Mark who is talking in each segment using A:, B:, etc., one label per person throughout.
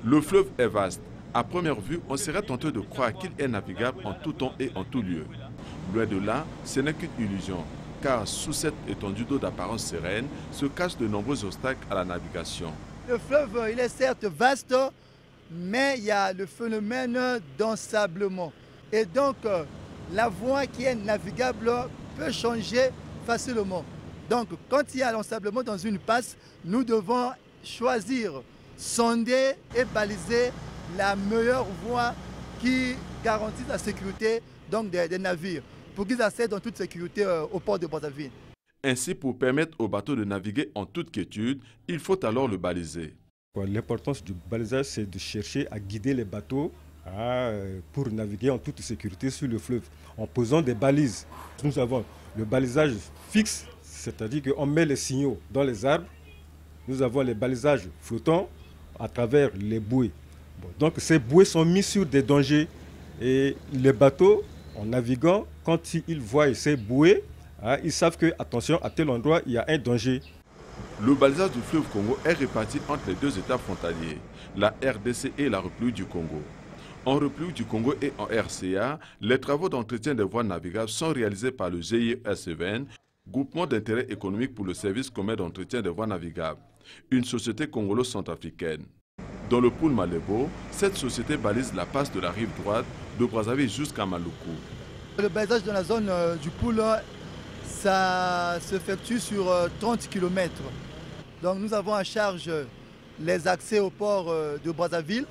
A: Le fleuve est vaste. À première vue, on serait tenté de croire qu'il est navigable en tout temps et en tout lieu. Loin de là, ce n'est qu'une illusion, car sous cette étendue d'eau d'apparence sereine se cachent de nombreux obstacles à la navigation.
B: Le fleuve, il est certes vaste, mais il y a le phénomène d'ensablement. Et donc, la voie qui est navigable peut changer facilement. Donc, quand il y a l'ensablement dans une passe, nous devons choisir, sonder et baliser la meilleure voie qui garantit la sécurité donc des navires, pour qu'ils accèdent en toute sécurité au port de Brazzaville.
A: Ainsi, pour permettre aux bateaux de naviguer en toute quiétude, il faut alors le baliser.
C: L'importance du balisage, c'est de chercher à guider les bateaux pour naviguer en toute sécurité sur le fleuve, en posant des balises. Nous avons le balisage fixe, c'est-à-dire qu'on met les signaux dans les arbres. Nous avons les balisages flottants à travers les bouées. Donc ces bouées sont mises sur des dangers et les bateaux, en naviguant, quand ils voient ces bouées, ils savent que, attention, à tel endroit, il y a un danger.
A: Le balisage du fleuve Congo est réparti entre les deux États frontaliers, la RDC et la République du Congo. En République du Congo et en RCA, les travaux d'entretien des voies navigables sont réalisés par le GIE-SEVN, groupement d'intérêt économique pour le service commun d'entretien des voies navigables, une société congolo-centrafricaine. Dans le pôle Malébo, cette société balise la passe de la rive droite de Brazzaville jusqu'à Maluku.
B: Le balisage dans la zone du pôle, ça s'effectue sur 30 km. Donc nous avons en charge les accès au port de Brazzaville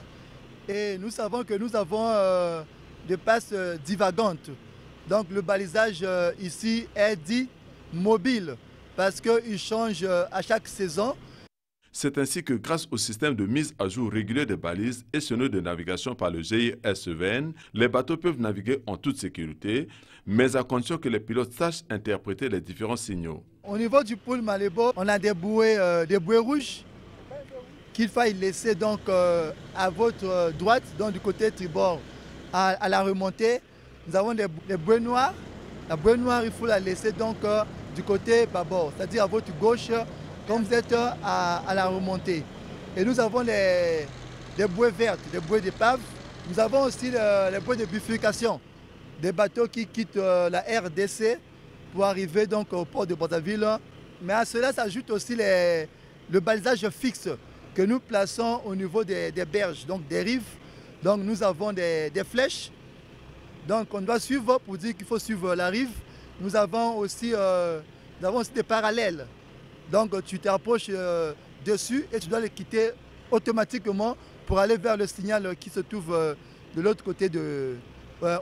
B: et nous savons que nous avons des passes divagantes. Donc le balisage ici est dit mobile parce qu'il change à chaque saison.
A: C'est ainsi que grâce au système de mise à jour régulier des balises et ce nœud de navigation par le GIE-SEVN, les bateaux peuvent naviguer en toute sécurité, mais à condition que les pilotes sachent interpréter les différents signaux.
B: Au niveau du pôle Malébo, on a des bouées rouges qu'il faille laisser donc à votre droite, donc du côté tribord à la remontée. Nous avons des bouées noires. La bouée noire, il faut la laisser donc du côté bâbord, c'est-à-dire à votre gauche, quand vous êtes à la remontée. Et nous avons les bouées vertes, les bouées d'épave. Nous avons aussi les bouées de bifurcation, des bateaux qui quittent la RDC pour arriver donc au port de Brazzaville. Mais à cela s'ajoute aussi le balisage fixe que nous plaçons au niveau des berges, donc des rives. Donc nous avons des flèches. Donc on doit suivre pour dire qu'il faut suivre la rive. Nous avons aussi des parallèles. Donc tu t'approches dessus et tu dois les quitter automatiquement pour aller vers le signal qui se trouve de l'autre côté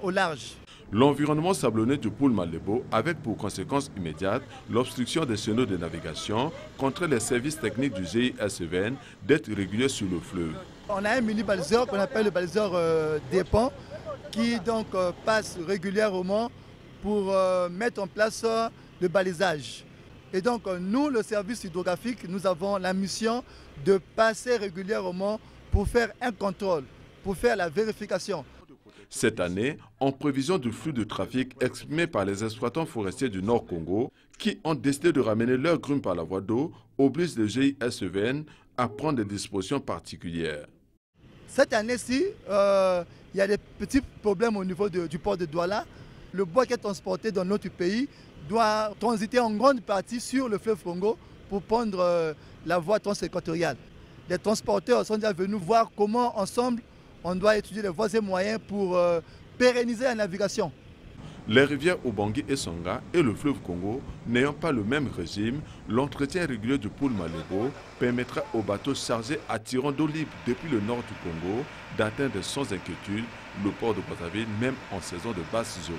B: au large.
A: L'environnement sablonneux du pôle Malébo avec pour conséquence immédiate l'obstruction des canaux de navigation contre les services techniques du GIE-SEVN d'être réguliers sur le fleuve.
B: On a un mini-baliseur qu'on appelle le baliseur des ponts qui donc passe régulièrement pour mettre en place le balisage. Et donc nous, le service hydrographique, nous avons la mission de passer régulièrement pour faire un contrôle, pour faire la vérification.
A: Cette année, en prévision du flux de trafic exprimé par les exploitants forestiers du Nord Congo, qui ont décidé de ramener leurs grumes par la voie d'eau, oblige le GIE-SEVN à prendre des dispositions particulières.
B: Cette année-ci, il y a des petits problèmes au niveau du port de Douala. Le bois qui est transporté dans notre pays doit transiter en grande partie sur le fleuve Congo pour prendre la voie transéquatoriale. Les transporteurs sont déjà venus voir comment, ensemble, on doit étudier les voies et moyens pour pérenniser la navigation.
A: Les rivières Obangui et Songa et le fleuve Congo n'ayant pas le même régime, l'entretien régulier du pôle Malébo permettra aux bateaux chargés attirant d'eau libre depuis le nord du Congo d'atteindre sans inquiétude le port de Brazzaville, même en saison de basse eau.